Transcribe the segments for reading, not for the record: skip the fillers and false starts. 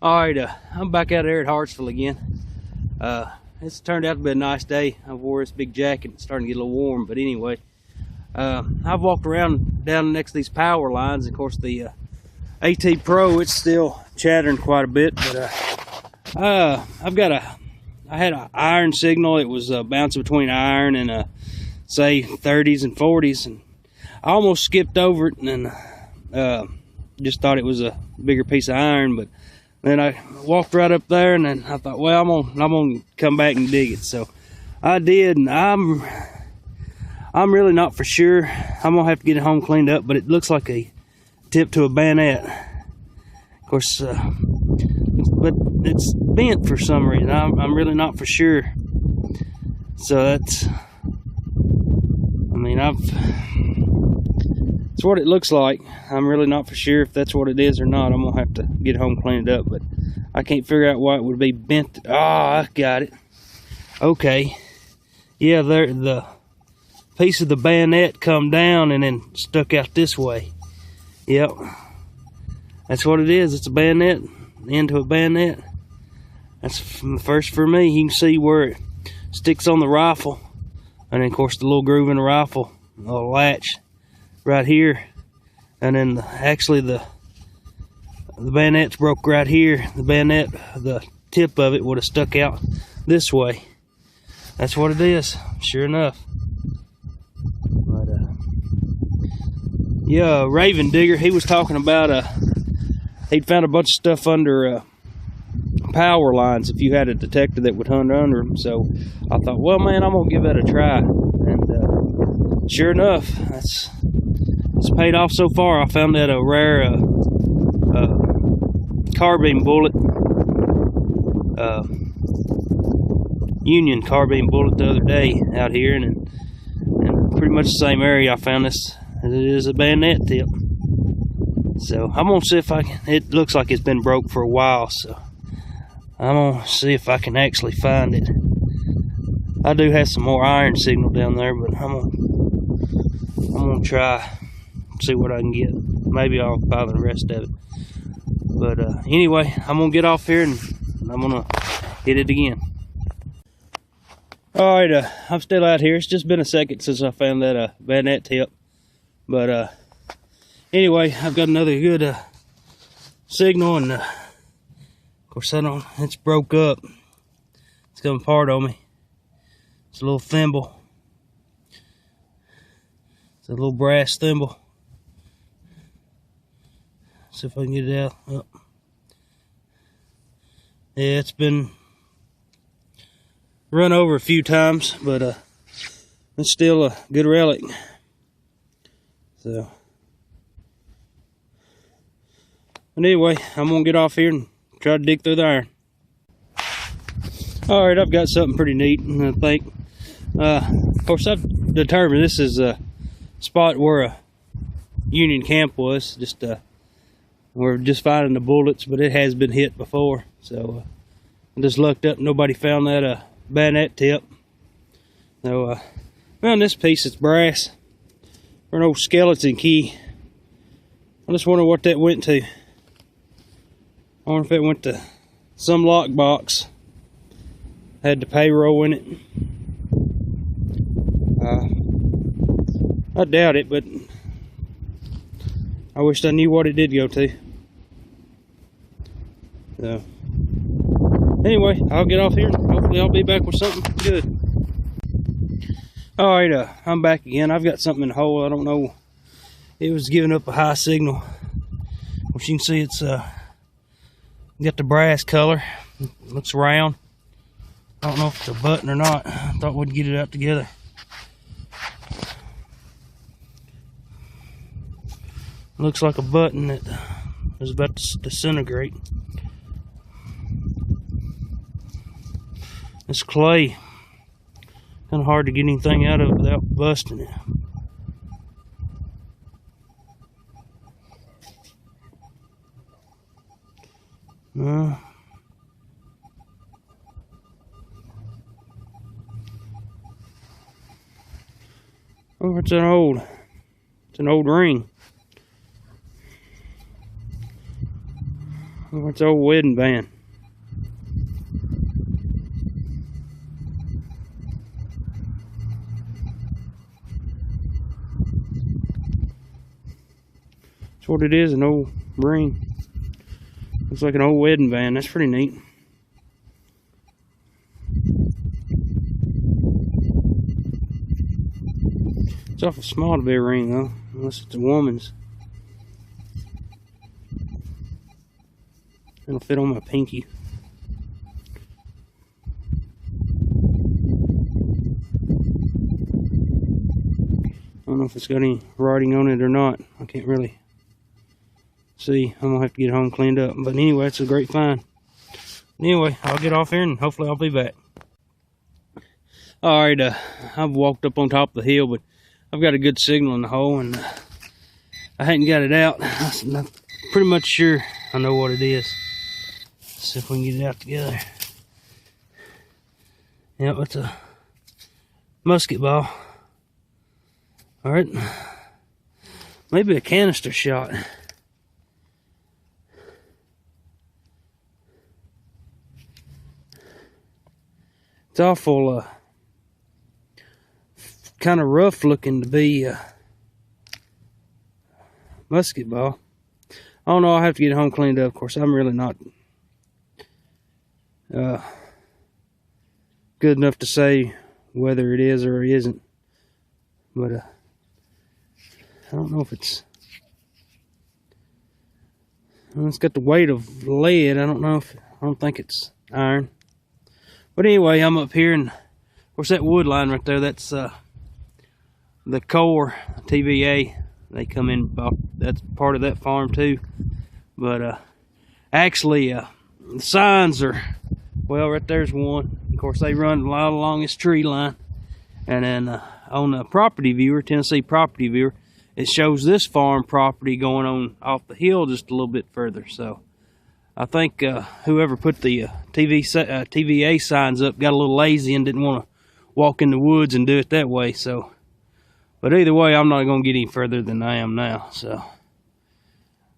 All right, I'm back out there at Hartsville again. It's turned out to be a nice day. I wore this big jacket. It's starting to get a little warm, but anyway, I've walked around down next to these power lines. Of course, the AT Pro, it's still chattering quite a bit, but I had an iron signal. It was bouncing between iron and say 30s and 40s, and I almost skipped over it and just thought it was a bigger piece of iron, but then I walked right up there, and then I thought, well, I'm gonna come back and dig it. So I did, and I'm really not for sure. I'm gonna have to get it home cleaned up, but it looks like a tip to a bayonet. Of course, but it's bent for some reason. I'm really not for sure. So that's, it's what it looks like. I'm really not for sure if that's what it is or not. I'm gonna have to get home cleaned up, but I can't figure out why it would be bent. Oh, I got it. Okay, yeah, there, the piece of the bayonet come down and then stuck out this way. Yep, that's what it is. It's a bayonet, into a bayonet. That's first for me. You can see where it sticks on the rifle, and then of course the little groove in the rifle, the latch right here, and then actually the bayonet's broke right here. The bayonet, the tip of it would have stuck out this way. That's what it is, sure enough. But yeah, Raven Digger, he was talking about he'd found a bunch of stuff under power lines if you had a detector that would hunt under them. So I thought, well, man, I'm gonna give that a try, and sure enough, it's paid off so far. I found that a rare carbine bullet, Union carbine bullet the other day out here, and in pretty much the same area I found this. It is a bayonet tip. So I'm gonna see if I can. It looks like it's been broke for a while, so I'm gonna see if I can actually find it. I do have some more iron signal down there, but I'm gonna try, see what I can get. Maybe I'll buy the rest of it. But anyway, I'm gonna get off here and I'm gonna hit it again. All right, I'm still out here. It's just been a second since I found that bayonet tip, but anyway, I've got another good signal, and of course it's broke up. It's coming apart on me. It's a little thimble. It's a little brass thimble. See if I can get it out. Oh. Yeah, it's been run over a few times, but it's still a good relic. So, but anyway, I'm gonna get off here and try to dig through the iron. All right, I've got something pretty neat, and I think, of course, I've determined this is a spot where a Union camp was. Just we're just finding the bullets, but it has been hit before. So I just looked up, nobody found that bayonet tip. So found this piece. It's brass, for an old skeleton key. I just wonder what that went to. I wonder if it went to some lockbox, had the payroll in it. I doubt it, but I wished I knew what it did go to. So anyway, I'll get off here. Hopefully I'll be back with something good. All right, I'm back again. I've got something in the hole. I don't know. It was giving up a high signal. As you can see, it's got the brass color. It looks round. I don't know if it's a button or not. I thought we'd get it out together. Looks like a button that is about to disintegrate. It's clay. Kind of hard to get anything out of it without busting it. Oh, it's an old ring. Oh, it's an old wedding van. That's what it is, an old ring. Looks like an old wedding van. That's pretty neat. It's awful small to be a ring though, unless it's a woman's. It'll fit on my pinky. I don't know if it's got any writing on it or not. I can't really see. I'm gonna have to get it home cleaned up. But anyway, it's a great find. Anyway, I'll get off here and hopefully I'll be back. Alright, I've walked up on top of the hill, but I've got a good signal in the hole and I hadn't got it out. I'm pretty much sure I know what it is. Let's see if we can get it out together. Yep, it's a musket ball. Alright. Maybe a canister shot. It's awful kind of rough looking to be a musket ball. I don't know, I'll have to get it home cleaned up. Of course, I'm really not good enough to say whether it is or it isn't. But I don't know if it's... Well, it's got the weight of lead. I don't think it's iron. But anyway, I'm up here, and of course that wood line right there, that's the core TVA. They come in about, that's part of that farm too. But actually the signs are, well, right there's one. Of course they run a lot along this tree line. And then on the property viewer, Tennessee property viewer, it shows this farm property going on off the hill just a little bit further. So I think whoever put the TVA signs up got a little lazy and didn't want to walk in the woods and do it that way. So, but either way, I'm not going to get any further than I am now. So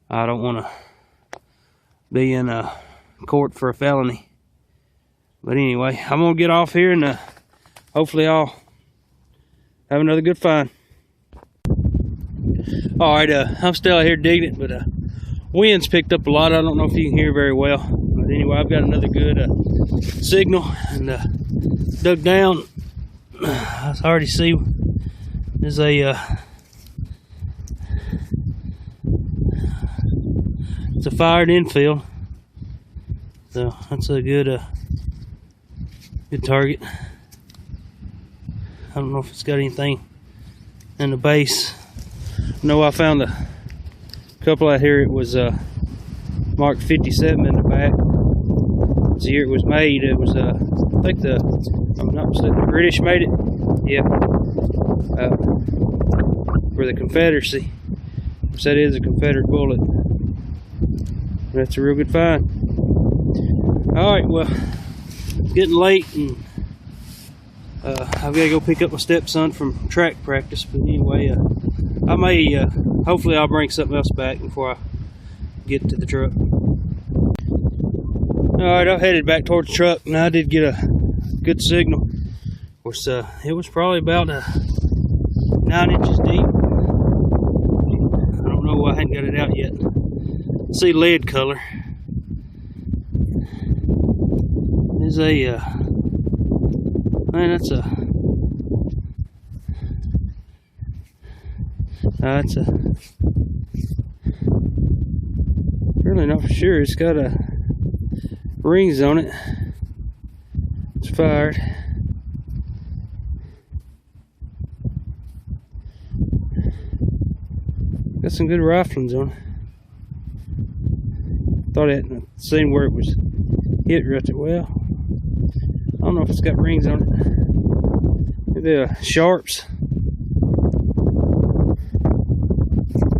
I don't want to be in court for a felony. But anyway, I'm going to get off here and hopefully I'll have another good find. Alright, I'm still out here digging it, but wind's picked up a lot. I don't know if you can hear very well. But anyway, I've got another good signal and dug down. I already see there's a it's a fired infield. So that's a good good target. I don't know if it's got anything in the base. No, I found a couple out here. It was marked 57 in the back. It's the year it was made. It was I think if I'm not mistaken, the British made it. Yeah, for the Confederacy. Which that is a Confederate bullet. That's a real good find. All right, well, it's getting late and I've got to go pick up my stepson from track practice. But anyway, I may, hopefully I'll bring something else back before I get to the truck. Alright, I'm headed back towards the truck, and I did get a good signal. Of course, it was probably about 9 inches deep. I don't know, I hadn't got it out yet. See lead color. There's a, man, that's a, that's a, really not for sure. It's got rings on it. It's fired. Got some good riflings on it. Thought I hadn't seen where it was hit right there. Well, I don't know if it's got rings on it. Maybe sharps.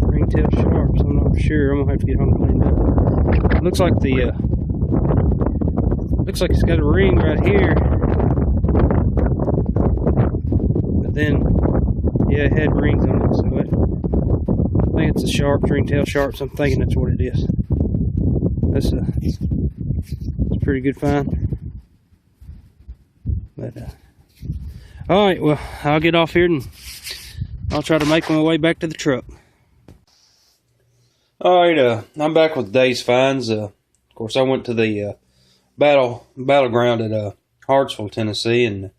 Ringtail sharps. I'm not sure. I'm gonna have to get home and clean up. Looks like the looks like it's got a ring right here. But then, yeah, it had rings on it. So I think it's a sharp, ringtail sharps. I'm thinking that's what it is. That's a pretty good find. But all right, well, I'll get off here and I'll try to make my way back to the truck. All right, I'm back with day's finds. Of course, I went to the battleground at Hartsville, Tennessee, and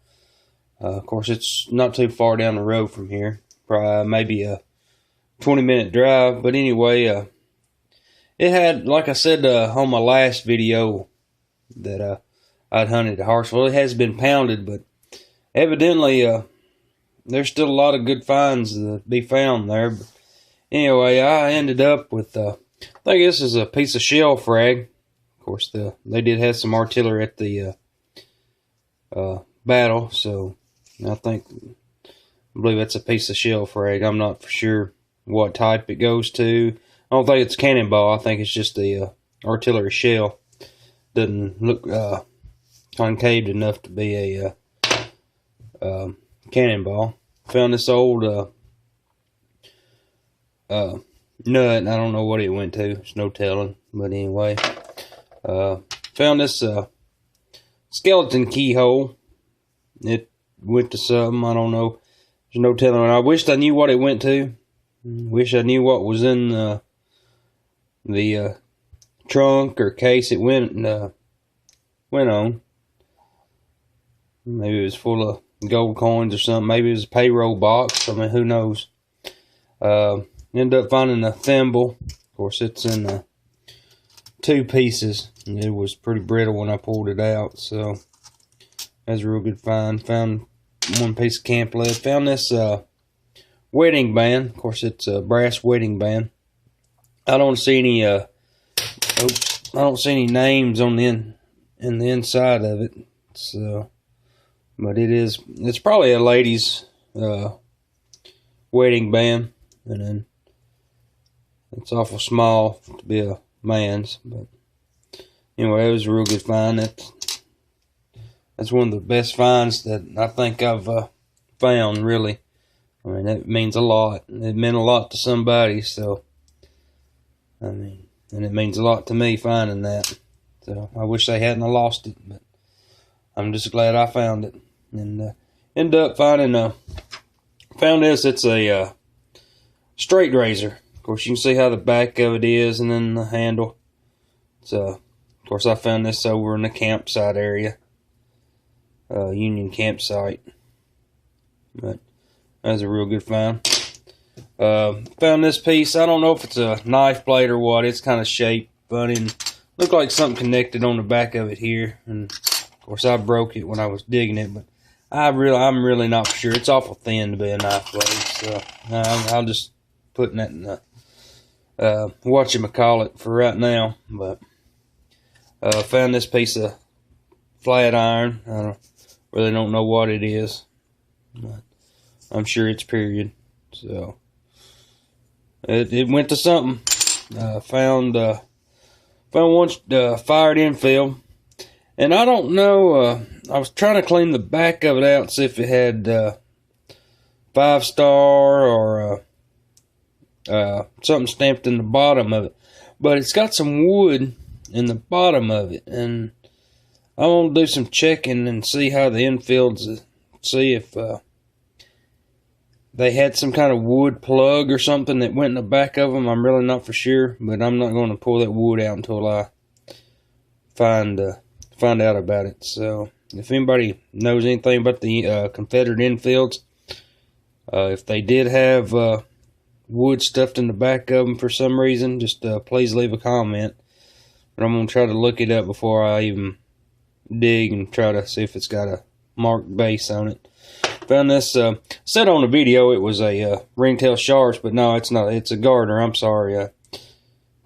of course, it's not too far down the road from here. Probably maybe a 20-minute drive. But anyway, it had, like I said on my last video that I'd hunted at Hartsville, it has been pounded, but evidently there's still a lot of good finds to be found there. But anyway, I ended up with, I think this is a piece of shell frag. Of course, they did have some artillery at the battle, so I believe that's a piece of shell frag. I'm not for sure what type it goes to. I don't think it's cannonball. I think it's just the artillery shell. Doesn't look concaved enough to be a cannonball. Found this old nut. I don't know what it went to. There's no telling. But anyway, found this skeleton keyhole. It went to something. I don't know. There's no telling. I wished I knew what it went to. Wish I knew what was in the trunk or case it went on. Maybe it was full of gold coins or something. Maybe it was a payroll box. I mean, who knows? Ended up finding a thimble. Of course, it's in 2 pieces. And it was pretty brittle when I pulled it out, so that's a real good find. Found 1 piece of camp lead. Found this wedding band. Of course, it's a brass wedding band. I don't see any I don't see any names on the inside of it. So, but it's probably a lady's wedding band, and then it's awful small to be a man's. But anyway, it was a real good find. That's one of the best finds that I think I've found, really. I mean, that means a lot. It meant a lot to somebody, so, I mean, and it means a lot to me finding that. So, I wish they hadn't lost it, but I'm just glad I found it. And ended up finding, found this. It's a straight razor. Of course, you can see how the back of it is, and then the handle. So, of course, I found this over in the campsite area. Union campsite. But that was a real good find. Found this piece. I don't know if it's a knife blade or what. It's kind of shaped funny and looked like something connected on the back of it here. And of course, I broke it when I was digging it, but I'm really not for sure. It's awful thin to be a knife blade, so I'll just putting that in the whatchamacallit for right now. But found this piece of flat iron. I really don't know what it is, but I'm sure it's period. So it went to something. Found one fired infield, and I don't know. I was trying to clean the back of it out, see if it had 5-star or something stamped in the bottom of it. But it's got some wood in the bottom of it, and I want to do some checking and see how the infields, see if they had some kind of wood plug or something that went in the back of them. I'm really not for sure, but I'm not going to pull that wood out until I find out about it. So, if anybody knows anything about the Confederate infields, if they did have wood stuffed in the back of them for some reason, just please leave a comment. But I'm going to try to look it up before I even dig and try to see if it's got a marked base on it. Found this, said on the video it was a ringtail sharps, but no, it's not. It's a garter. I'm sorry. Of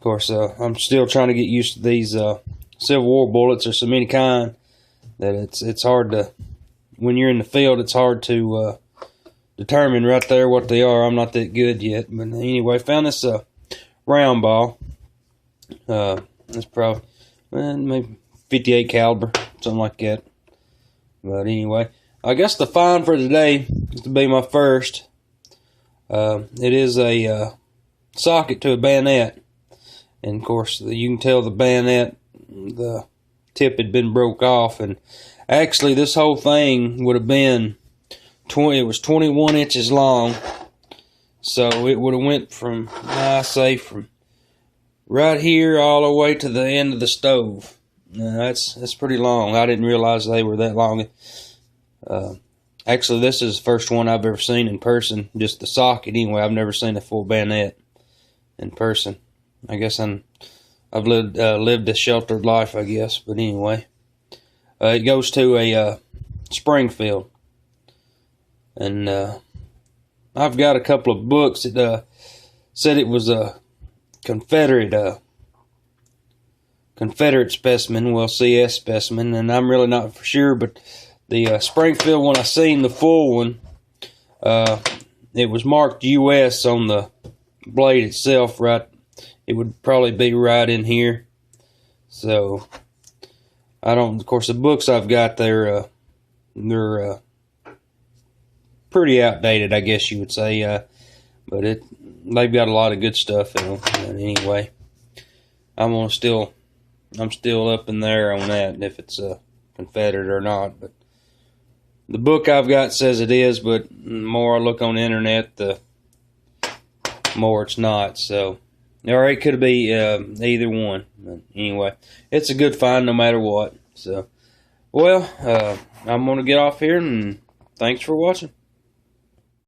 course, I'm still trying to get used to these Civil War bullets. There's so many kind that it's hard to, when you're in the field, it's hard to determine right there what they are. I'm not that good yet. But anyway, found this round ball. It's probably maybe 58 caliber, something like that. But anyway, I guess the find for today is to be my first. It is a socket to a bayonet. And of course, you can tell the bayonet, the tip had been broke off. And actually, this whole thing would have been it was 21 inches long. So it would have went from, I say, from right here all the way to the end of the stove. Now, that's pretty long. I didn't realize they were that long. Actually, this is the first one I've ever seen in person. Just the socket, anyway. I've never seen a full bayonet in person. I guess I've lived a sheltered life, I guess. But anyway, it goes to a Springfield, and I've got a couple of books that said it was a Confederate specimen, well, CS specimen, and I'm really not for sure, but the Springfield, when I seen the full one, it was marked US on the blade itself, right? It would probably be right in here. So, of course, the books I've got, they're pretty outdated, I guess you would say, but they've got a lot of good stuff in them. But anyway, I'm still up in there on that, if it's a Confederate or not. But the book I've got says it is, but the more I look on the internet, the more it's not. So, or it could be either one. But anyway, it's a good find no matter what. So, well, I'm going to get off here, and thanks for watching.